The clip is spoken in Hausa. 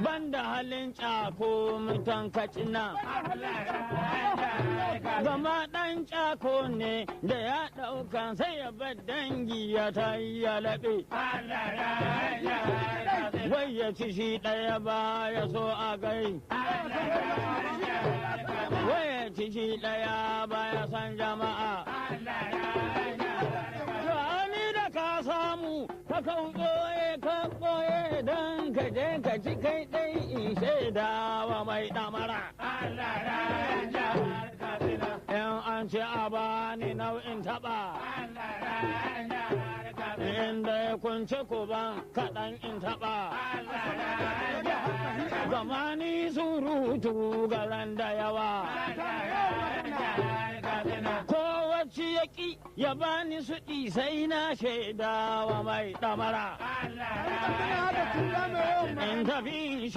banda halin cako mutan kacina. Gama ɗan cako ne da ya ɗauka sai ya bar dangi ya ta ya laɓe. Wai ya ci shi ɗaya ba ya so a gai. Wai ya ci shi ɗaya ba ya san jama'a. Ka samu ka kan ɓoye don ka je ka ci kai ɗai in shaida wa mai ɗamara. In an ce a bani nau'in taɓa. Inda ya kunce kuban kaɗan in taɓa. Zamani surutu garan da yawa. Kowace ya ƙi ya bani suɗi sai na shaida wa mai ɗamara. In tafi